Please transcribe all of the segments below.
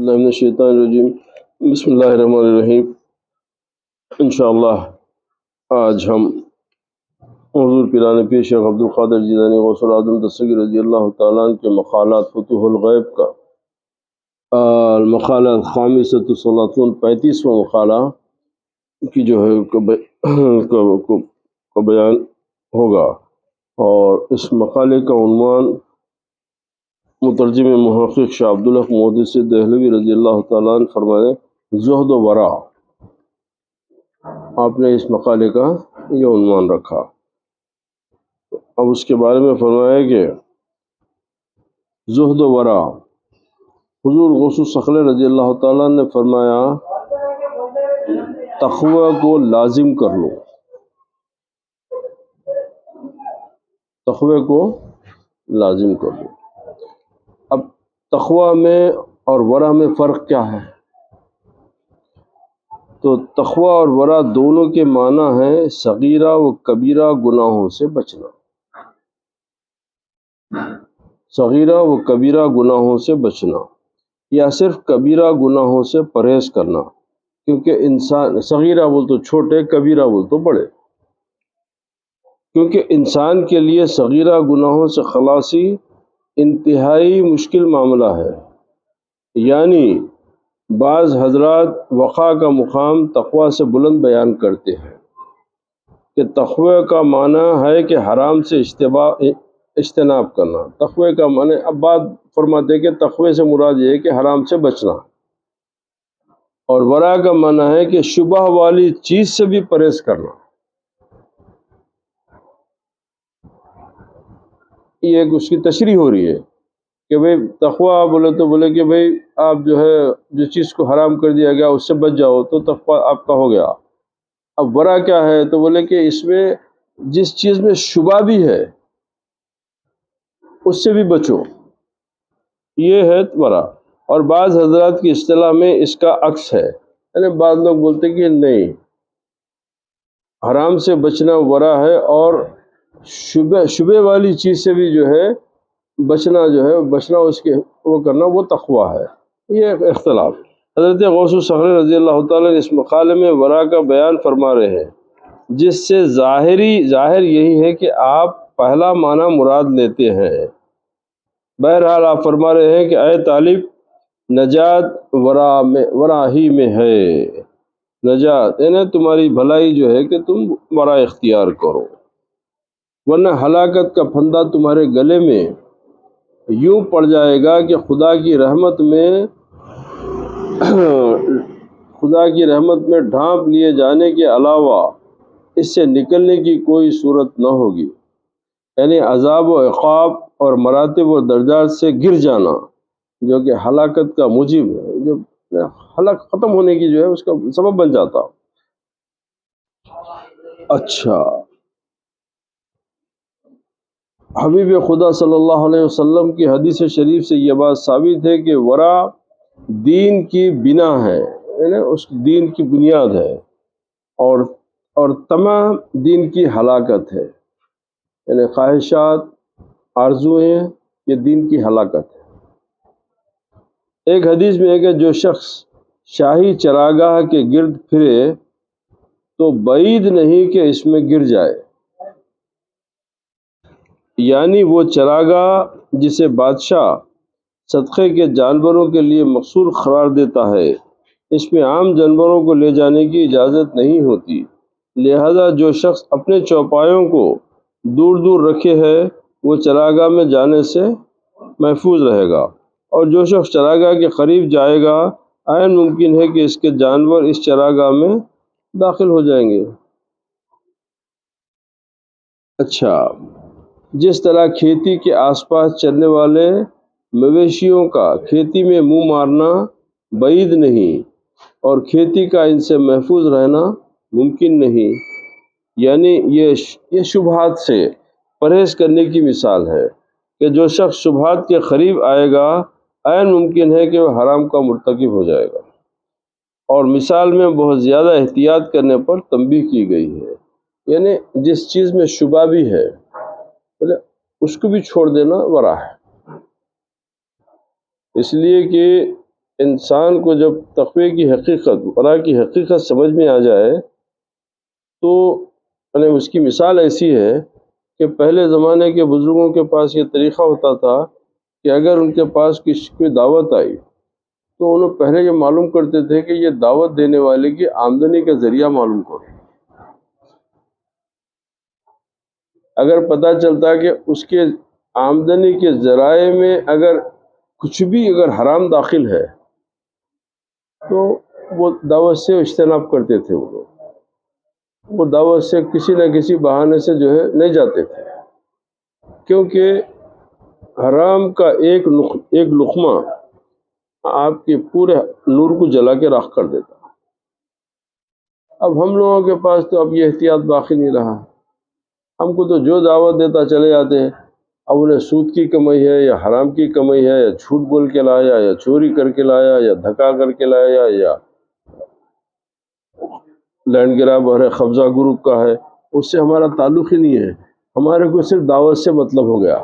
باللہ من الشیطان الرجیم بسم اللہ الرحمن الرحیم۔ انشاءاللہ آج ہم حضور پیران پیر شیخ عبد القادر جیلانی غوث الاعظم دستگیر رضی اللہ تعالیٰ عنہ کے مقالات فتوح الغیب کا المقالہ الخامسۃ الثلاثون 35واں مقالہ کی جو ہے کو بیان ہوگا، اور اس مقالے کا عنوان مترجم محقق شاہ عبدالحق محدث دہلوی رضی اللہ تعالیٰ عنہ فرمائے زہد و ورع۔ آپ نے اس مقالے کا یہ عنوان رکھا۔ اب اس کے بارے میں فرمایا کہ زہد و ورع، حضور غوث الثقلین رضی اللہ تعالیٰ عنہ نے فرمایا تقوی کو لازم کر لو، تقوی کو لازم کر لو۔ اب تقوی میں اور ورع میں فرق کیا ہے؟ تو تقوی اور ورع دونوں کے معنی ہیں صغیرہ و کبیرہ گناہوں سے بچنا، صغیرہ و کبیرہ گناہوں سے بچنا، یا صرف کبیرہ گناہوں سے پرہیز کرنا، کیونکہ انسان صغیرہ بول تو چھوٹے، کبیرہ بول تو بڑے، کیونکہ انسان کے لیے صغیرہ گناہوں سے خلاصی انتہائی مشکل معاملہ ہے۔ یعنی بعض حضرات وقع کا مقام تقوی سے بلند بیان کرتے ہیں کہ تقوی کا معنی ہے کہ حرام سے اجتناب کرنا۔ تقوی کا معنی، اب بات فرماتے ہیں کہ تقوی سے مراد یہ ہے کہ حرام سے بچنا، اور ورع کا معنی ہے کہ شبہ والی چیز سے بھی پرہیز کرنا۔ یہ ایک اس کی تشریح ہو رہی ہے کہ بھئی تقوی بولے تو بولے کہ بھئی آپ جو ہے جو چیز کو حرام کر دیا گیا اس سے بچ جاؤ، تو تقوی آپ کا ہو گیا۔ اب ورع کیا ہے؟ تو بولے کہ اس میں جس چیز میں شبہ بھی ہے اس سے بھی بچو، یہ ہے ورع۔ اور بعض حضرات کی اصطلاح میں اس کا عکس ہے، یعنی بعض لوگ بولتے ہیں کہ نہیں، حرام سے بچنا ورع ہے، اور شبہ والی چیز سے بھی جو ہے بچنا، جو ہے بچنا اس کے وہ کرنا، وہ تقوی ہے۔ یہ ایک اختلاف۔ حضرت غوث الثقلین رضی اللہ تعالیٰ نے اس مقالے میں ورع کا بیان فرما رہے ہیں، جس سے ظاہر یہی ہے کہ آپ پہلا معنی مراد لیتے ہیں۔ بہرحال آپ فرما رہے ہیں کہ اے طالب، نجات ورع ہی میں ہے، نجات یعنی تمہاری بھلائی جو ہے کہ تم ورع اختیار کرو، ورنہ ہلاکت کا پھندا تمہارے گلے میں یوں پڑ جائے گا کہ خدا کی رحمت میں ڈھانپ لیے جانے کے علاوہ اس سے نکلنے کی کوئی صورت نہ ہوگی۔ یعنی عذاب و عقاب اور مراتب و درجات سے گر جانا، جو کہ ہلاکت کا موجب ہے، جو ہلاک ختم ہونے کی جو ہے اس کا سبب بن جاتا۔ اچھا، حبیب خدا صلی اللہ علیہ وسلم کی حدیث شریف سے یہ بات ثابت ہے کہ ورع دین کی بنا ہے، یعنی اس دین کی بنیاد ہے، اور طمع دین کی ہلاکت ہے، یعنی خواہشات، آرزوئیں، یہ دین کی ہلاکت ہے۔ ایک حدیث میں ہے کہ جو شخص شاہی چراگاہ کے گرد پھرے تو بعید نہیں کہ اس میں گر جائے۔ یعنی وہ چراگاہ جسے بادشاہ صدقے کے جانوروں کے لیے مخصوص قرار دیتا ہے، اس میں عام جانوروں کو لے جانے کی اجازت نہیں ہوتی، لہذا جو شخص اپنے چوپایوں کو دور دور رکھے ہے وہ چراگاہ میں جانے سے محفوظ رہے گا، اور جو شخص چراگاہ کے قریب جائے گا عین ممکن ہے کہ اس کے جانور اس چراگاہ میں داخل ہو جائیں گے۔ اچھا، جس طرح کھیتی کے آس پاس چلنے والے مویشیوں کا کھیتی میں منہ مارنا بعید نہیں، اور کھیتی کا ان سے محفوظ رہنا ممکن نہیں، یعنی یہ شبہات سے پرہیز کرنے کی مثال ہے کہ جو شخص شبہات کے قریب آئے گا عین ممکن ہے کہ وہ حرام کا مرتکب ہو جائے گا۔ اور مثال میں بہت زیادہ احتیاط کرنے پر تنبیہ کی گئی ہے، یعنی جس چیز میں شبہ بھی ہے اس کو بھی چھوڑ دینا ورع ہے، اس لیے کہ انسان کو جب تقوی کی حقیقت، ورا کی حقیقت سمجھ میں آ جائے تو یعنی اس کی مثال ایسی ہے کہ پہلے زمانے کے بزرگوں کے پاس یہ طریقہ ہوتا تھا کہ اگر ان کے پاس کوئی دعوت آئی تو انہوں پہلے یہ معلوم کرتے تھے کہ یہ دعوت دینے والے کی آمدنی کا ذریعہ معلوم کرو۔ اگر پتہ چلتا کہ اس کے آمدنی کے ذرائع میں اگر کچھ بھی اگر حرام داخل ہے تو وہ دعوت سے اجتناب کرتے تھے، وہ دعوت سے کسی نہ کسی بہانے سے جو ہے نہیں جاتے تھے، کیونکہ حرام کا ایک لقمہ آپ کے پورے نور کو جلا کے راکھ کر دیتا۔ اب ہم لوگوں کے پاس تو اب یہ احتیاط باقی نہیں رہا، ہم کو تو جو دعوت دیتا چلے جاتے ہیں۔ اب انہیں سود کی کمائی ہے یا حرام کی کمائی ہے، یا جھوٹ بول کے لایا یا چوری کر کے لایا یا دھکا کر کے لایا یا لینڈ گراب اور قبضہ گروپ کا ہے، اس سے ہمارا تعلق ہی نہیں ہے، ہمارے کو صرف دعوت سے مطلب ہو گیا۔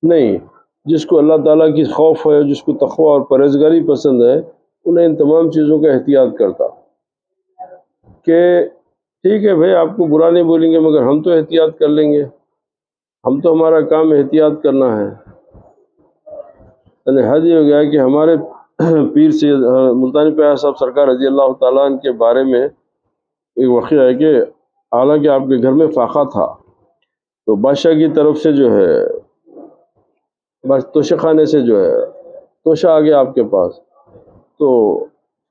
نہیں، جس کو اللہ تعالیٰ کی خوف ہے، جس کو تقویٰ اور پرہیزگاری پسند ہے، انہیں ان تمام چیزوں کا احتیاط کرتا کہ ٹھیک ہے بھائی آپ کو برا نہیں بولیں گے مگر ہم تو احتیاط کر لیں گے، ہم تو ہمارا کام احتیاط کرنا ہے۔ یعنی حد یہ ہو گیا کہ ہمارے پیر سید ملتانی پیاس صاحب سرکار رضی اللہ تعالیٰ عنہ کے بارے میں ایک واقعہ ہے کہ حالانکہ آپ کے گھر میں فاقہ تھا تو بادشاہ کی طرف سے جو ہے بس توشہ خانے سے جو ہے توشہ آ گیا آپ کے پاس، تو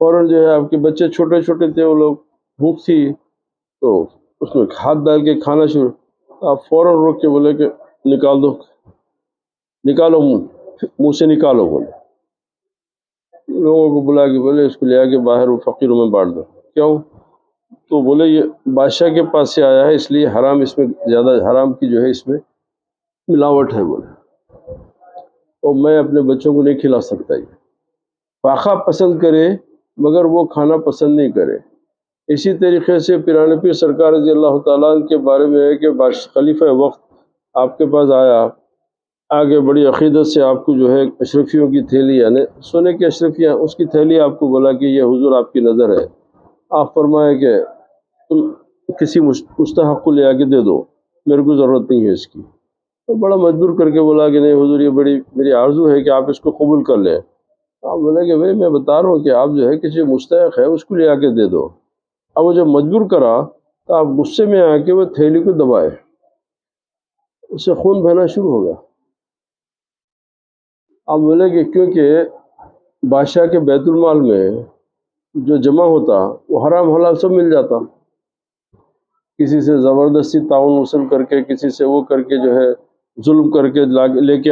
فوراً جو ہے آپ کے بچے چھوٹے چھوٹے تھے، وہ لوگ بھوک تھی تو اس میں ہاتھ ڈال کے کھانا شروع، آپ فوراً روک کے بولے کہ نکال دو، نکالو منہ سے نکالو، بولے لوگوں کو بلا کے بولے اس کو لے آ کے باہر وہ فقیروں میں بانٹ دو۔ کیوں؟ تو بولے یہ بادشاہ کے پاس سے آیا ہے اس لیے حرام اس میں زیادہ، حرام کی جو ہے اس میں ملاوٹ ہے، بولے اور میں اپنے بچوں کو نہیں کھلا سکتا۔ یہ فاقہ پسند کرے مگر وہ کھانا پسند نہیں کرے۔ اسی طریقے سے پیرانے پیر سرکار رضی اللہ تعالیٰ عنہ کے بارے میں ہے کہ خلیفہ وقت آپ کے پاس آیا، آگے بڑی عقیدت سے آپ کو جو ہے اشرفیوں کی تھیلی، یعنی سونے کی اشرفیاں، اس کی تھیلی آپ کو بولا کہ یہ حضور آپ کی نظر ہے، آپ فرمائے کہ تم کسی مستحق کو لے آ کے دے دو، میرے کو ضرورت نہیں ہے اس کی۔ تو بڑا مجبور کر کے بولا کہ نہیں حضور یہ بڑی میری آرزو ہے کہ آپ اس کو قبول کر لیں۔ آپ بولے کہ بھائی میں بتا رہا ہوں کہ آپ جو ہے کسی مستحق ہے اس کو لے آ کے دے دو۔ اب وہ جب مجبور کرا تو آپ غصے میں آ کے وہ تھیلی کو دبائے، اس سے خون بہنا شروع ہو گیا۔ آپ بولے کہ کیونکہ بادشاہ کے بیت المال میں جو جمع ہوتا وہ حرام حلال سب مل جاتا، کسی سے زبردستی تعاون وصول کر کے، کسی سے وہ کر کے جو ہے ظلم کر کے لے کے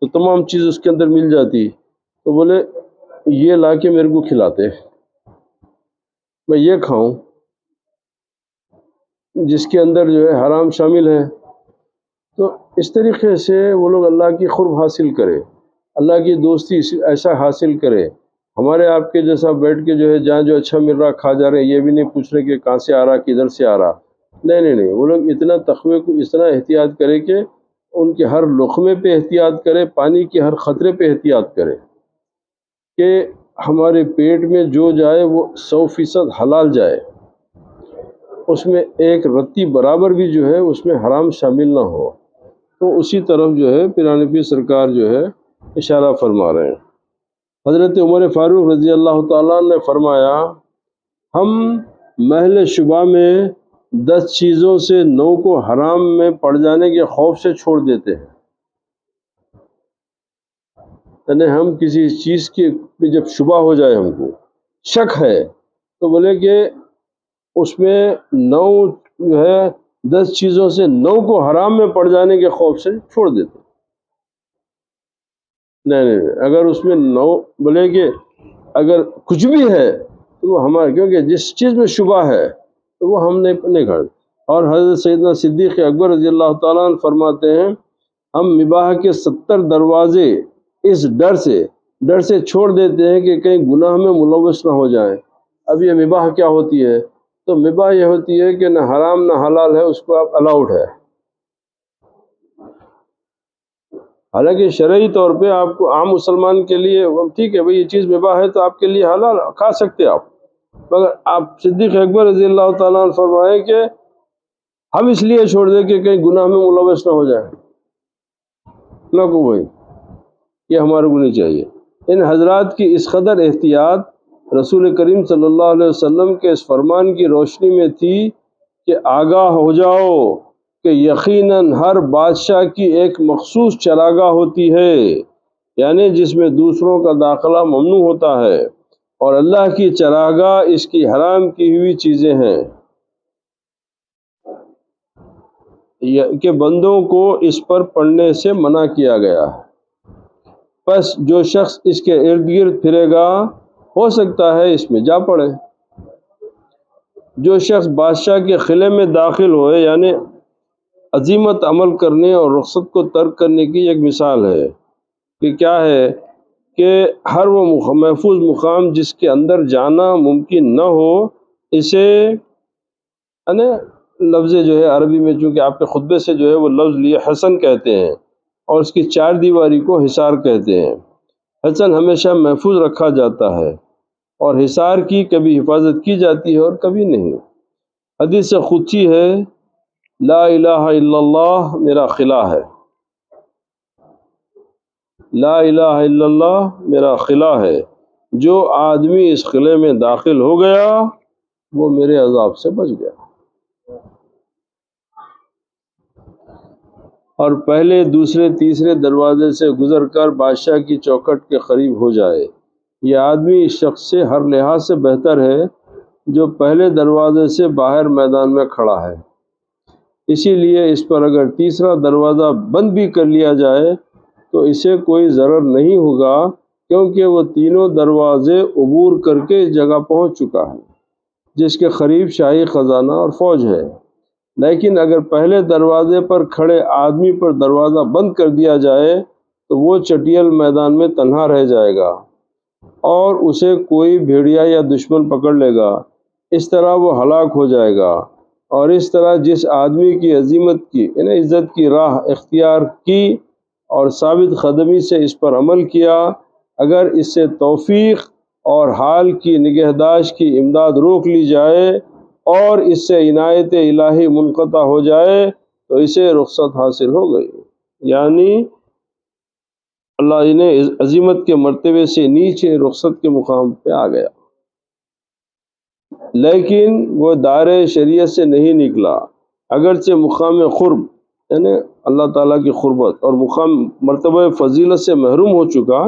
تو تمام چیز اس کے اندر مل جاتی۔ تو بولے یہ لا کے میرے کو کھلاتے، میں یہ کھاؤں جس کے اندر جو ہے حرام شامل ہے۔ تو اس طریقے سے وہ لوگ اللہ کی قرب حاصل کرے، اللہ کی دوستی ایسا حاصل کرے۔ ہمارے آپ کے جیسا بیٹھ کے جو ہے جہاں جو اچھا مل رہا کھا جا رہے ہیں، یہ بھی نہیں پوچھ رہے کہ کہاں سے آ رہا کدھر سے آ رہا، نہیں، وہ لوگ اتنا تقوی کو اس طرح احتیاط کرے کہ ان کے ہر لقمے پہ احتیاط کرے، پانی کے ہر خطرے پہ احتیاط کرے کہ ہمارے پیٹ میں جو جائے وہ 100% حلال جائے، اس میں ایک رتی برابر بھی جو ہے اس میں حرام شامل نہ ہو۔ تو اسی طرف جو ہے پیرانے پیر سرکار جو ہے اشارہ فرما رہے ہیں۔ حضرت عمر فاروق رضی اللہ تعالیٰ نے فرمایا ہم محل شبہ میں 10 چیزوں سے 9 کو حرام میں پڑ جانے کے خوف سے چھوڑ دیتے ہیں۔ یعنی ہم کسی چیز کی جب شبہ ہو جائے، ہم کو شک ہے، تو بولے کہ اس میں 9 جو ہے 10 چیزوں سے 9 کو حرام میں پڑ جانے کے خوف سے چھوڑ دیتے۔ نہیں، اگر اس میں 9 بولے کہ اگر کچھ بھی ہے تو وہ ہمارا، کیونکہ جس چیز میں شبہ ہے تو وہ ہم نہیں کرتے۔ اور حضرت سیدنا صدیق اکبر رضی اللہ تعالیٰ عنہ فرماتے ہیں ہم مباح کے 70 دروازے اس ڈر سے چھوڑ دیتے ہیں کہ کہیں گناہ میں ملوث نہ ہو جائیں۔ اب یہ مباح کیا ہوتی ہے؟ تو مباح یہ ہوتی ہے کہ نہ حرام نہ حلال ہے، اس کو آپ الاؤڈ ہے۔ حالانکہ شرعی طور پہ آپ کو عام مسلمان کے لیے ٹھیک ہے بھئی یہ چیز مباح ہے تو آپ کے لیے حلال کھا سکتے آپ، مگر آپ صدیق اکبر رضی اللہ تعالیٰ عنہ فرمائے کہ ہم اس لیے چھوڑ دیں کہ کہیں گناہ میں ملوث نہ ہو جائے، نہ کو بھائی یہ ہمارے کو نہیں چاہیے۔ ان حضرات کی اس قدر احتیاط رسول کریم صلی اللہ علیہ وسلم کے اس فرمان کی روشنی میں تھی کہ آگاہ ہو جاؤ کہ یقیناً ہر بادشاہ کی ایک مخصوص چراگاہ ہوتی ہے، یعنی جس میں دوسروں کا داخلہ ممنوع ہوتا ہے، اور اللہ کی چراگاہ اس کی حرام کی ہوئی چیزیں ہیں کہ بندوں کو اس پر پڑھنے سے منع کیا گیا ہے۔ پس جو شخص اس کے ارد گرد پھرے گا ہو سکتا ہے اس میں جا پڑے۔ جو شخص بادشاہ کے خلے میں داخل ہوئے یعنی عزیمت عمل کرنے اور رخصت کو ترک کرنے کی ایک مثال ہے کہ کیا ہے کہ ہر وہ محفوظ مقام جس کے اندر جانا ممکن نہ ہو اسے یعنی لفظ جو ہے عربی میں چونکہ آپ کے خطبے سے جو ہے وہ لفظ لیے حصن کہتے ہیں، اور اس کی چار دیواری کو حصار کہتے ہیں۔ حصن ہمیشہ محفوظ رکھا جاتا ہے اور حصار کی کبھی حفاظت کی جاتی ہے اور کبھی نہیں۔ حدیث قدسی ہے لا الہ الا اللہ میرا خلا ہے، لا الہ الا اللہ میرا خلا ہے، جو آدمی اس خلے میں داخل ہو گیا وہ میرے عذاب سے بچ گیا۔ اور پہلے دوسرے تیسرے دروازے سے گزر کر بادشاہ کی چوکھٹ کے قریب ہو جائے، یہ آدمی اس شخص سے ہر لحاظ سے بہتر ہے جو پہلے دروازے سے باہر میدان میں کھڑا ہے۔ اسی لیے اس پر اگر تیسرا دروازہ بند بھی کر لیا جائے تو اسے کوئی ضرر نہیں ہوگا، کیونکہ وہ تینوں دروازے عبور کر کے اس جگہ پہنچ چکا ہے جس کے قریب شاہی خزانہ اور فوج ہے۔ لیکن اگر پہلے دروازے پر کھڑے آدمی پر دروازہ بند کر دیا جائے تو وہ چٹیل میدان میں تنہا رہ جائے گا اور اسے کوئی بھیڑیا یا دشمن پکڑ لے گا، اس طرح وہ ہلاک ہو جائے گا۔ اور اس طرح جس آدمی کی عزیمت کی یعنی عزت کی راہ اختیار کی اور ثابت قدمی سے اس پر عمل کیا، اگر اس سے توفیق اور حال کی نگہداشت کی امداد روک لی جائے اور اس سے عنایت الہی منقطع ہو جائے تو اسے رخصت حاصل ہو گئی، یعنی اللہ نے عظمت کے مرتبے سے نیچے رخصت کے مقام پہ آ گیا، لیکن وہ دائرۂ شریعت سے نہیں نکلا۔ اگرچہ مقام قرب یعنی اللہ تعالیٰ کی قربت اور مقام مرتبہ فضیلت سے محروم ہو چکا،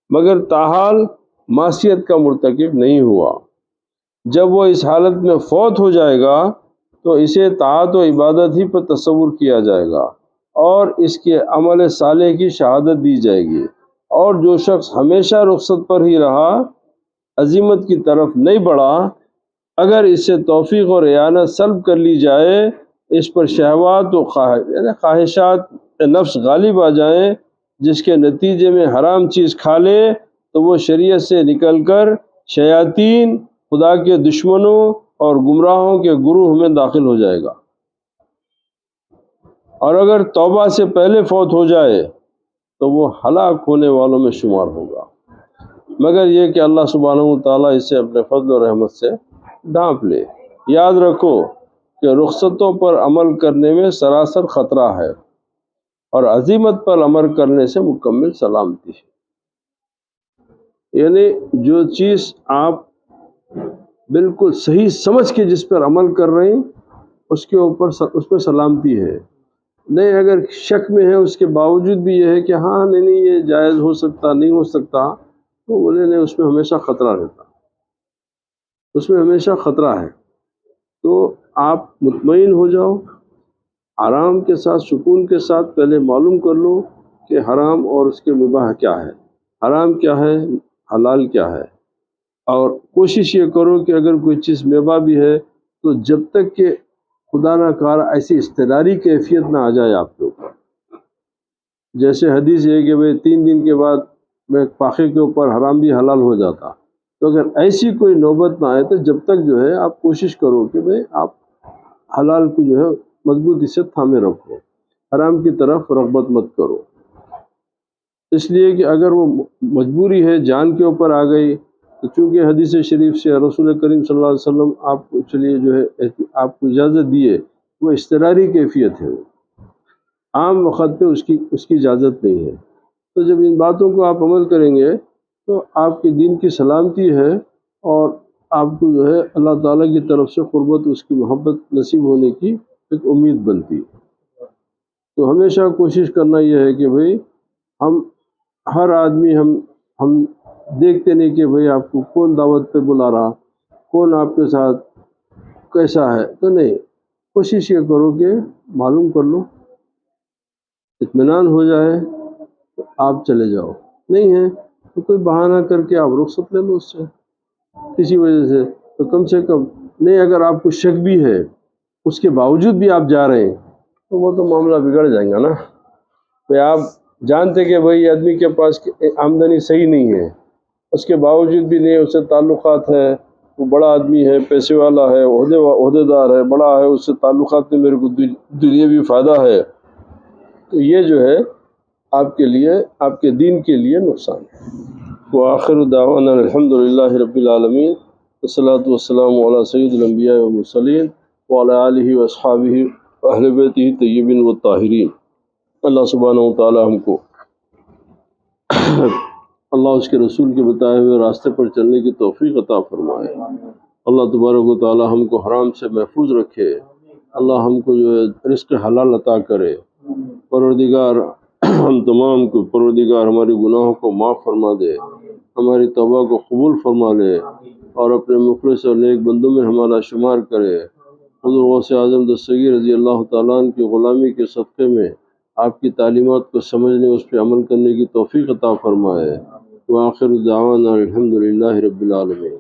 مگر تاحال معصیت کا مرتکب نہیں ہوا۔ جب وہ اس حالت میں فوت ہو جائے گا تو اسے طاعت و عبادت ہی پر تصور کیا جائے گا اور اس کے عمل صالح کی شہادت دی جائے گی۔ اور جو شخص ہمیشہ رخصت پر ہی رہا، عزیمت کی طرف نہیں بڑھا، اگر اس سے توفیق اور اعانت سلب کر لی جائے، اس پر شہوات و خواہشات نفس غالب آ جائیں جس کے نتیجے میں حرام چیز کھا لے تو وہ شریعت سے نکل کر شیاطین، خدا کے دشمنوں اور گمراہوں کے گروہ میں داخل ہو جائے گا۔ اور اگر توبہ سے پہلے فوت ہو جائے تو وہ ہلاک ہونے والوں میں شمار ہوگا، مگر یہ کہ اللہ سبحانہ وتعالیٰ اسے اپنے فضل و رحمت سے ڈھانپ لے۔ یاد رکھو کہ رخصتوں پر عمل کرنے میں سراسر خطرہ ہے اور عزیمت پر عمل کرنے سے مکمل سلامتی ہے۔ یعنی جو چیز آپ بالکل صحیح سمجھ کے جس پر عمل کر رہے ہیں اس کے اوپر اس پہ سلامتی ہے، نہیں اگر شک میں ہے اس کے باوجود بھی یہ ہے کہ ہاں نہیں یہ جائز ہو سکتا نہیں ہو سکتا، تو بولے نہیں اس میں ہمیشہ خطرہ رہتا، اس میں ہمیشہ خطرہ ہے۔ تو آپ مطمئن ہو جاؤ، آرام کے ساتھ سکون کے ساتھ پہلے معلوم کر لو کہ حرام اور اس کے مباح کیا ہے، حرام کیا ہے، حلال کیا ہے، اور کوشش یہ کرو کہ اگر کوئی چیز مباح بھی ہے تو جب تک کہ خدا نہ کار ایسی اضطراری کیفیت نہ آ جائے آپ کے اوپر، جیسے حدیث ہے کہ بھئی 3 دن کے بعد میں پاخے کے اوپر حرام بھی حلال ہو جاتا، تو اگر ایسی کوئی نوبت نہ آئے تو جب تک جو ہے آپ کوشش کرو کہ بھئی آپ حلال کو جو ہے مضبوطی سے تھامے رکھو، حرام کی طرف رغبت مت کرو۔ اس لیے کہ اگر وہ مجبوری ہے، جان کے اوپر آ گئی، تو چونکہ حدیث شریف سے رسول کریم صلی اللہ علیہ وسلم آپ کو چلیے جو ہے آپ کو اجازت دیے، وہ اضطراری کیفیت ہے، وہ عام وقت پہ اس کی اجازت نہیں ہے۔ تو جب ان باتوں کو آپ عمل کریں گے تو آپ کے دین کی سلامتی ہے، اور آپ کو جو ہے اللہ تعالیٰ کی طرف سے قربت، اس کی محبت نصیب ہونے کی ایک امید بنتی ہے۔ تو ہمیشہ کوشش کرنا یہ ہے کہ بھئی ہم ہر آدمی ہم دیکھتے نہیں کہ بھئی آپ کو کون دعوت پہ بلا رہا، کون آپ کے ساتھ کیسا ہے، تو نہیں، کوشش یہ کرو کہ معلوم کر لو، اطمینان ہو جائے تو آپ چلے جاؤ، نہیں ہے تو کوئی بہانہ کر کے آپ رخصت لے لو اس سے کسی وجہ سے، تو کم سے کم نہیں، اگر آپ کو شک بھی ہے اس کے باوجود بھی آپ جا رہے ہیں تو وہ تو معاملہ بگڑ جائیں گا نا۔ کہ آپ جانتے کہ بھئی آدمی کے پاس آمدنی صحیح نہیں ہے، اس کے باوجود بھی نہیں، اس سے تعلقات ہے، وہ بڑا آدمی ہے، پیسے والا ہے، عہدے دار ہے، بڑا ہے، اس سے تعلقات میں میرے کو دنیاوی فائدہ ہے، تو یہ جو ہے آپ کے لیے، آپ کے دین کے لیے نقصان ہے۔ وآخر دعوانا الحمد للہ رب العالمین، والصلاة والسلام علی سید الانبیاء والمرسلین وعلی آلہ واصحابہ اہل بیتہ الطیبین والطاہرین۔ اللہ سبحانہ وتعالی ہم کو اللہ اس کے رسول کے بتائے ہوئے راستے پر چلنے کی توفیق عطا فرمائے۔ اللہ تبارک و تعالی ہم کو حرام سے محفوظ رکھے۔ اللہ ہم کو جو ہے رزق حلال عطا کرے۔ پروردگار ہم تمام کو، پروردگار ہماری گناہوں کو معاف فرما دے، ہماری توبہ کو قبول فرما لے، اور اپنے مخلص اور نیک بندوں میں ہمارا شمار کرے۔ حضور غوث اعظم دستگیر رضی اللہ تعالیٰ عنہ کی غلامی کے صدقے میں آپ کی تعلیمات کو سمجھنے، اس پہ عمل کرنے کی توفیق عطا فرمائے۔ وآخر دعوانا الحمد للہ رب العالمین۔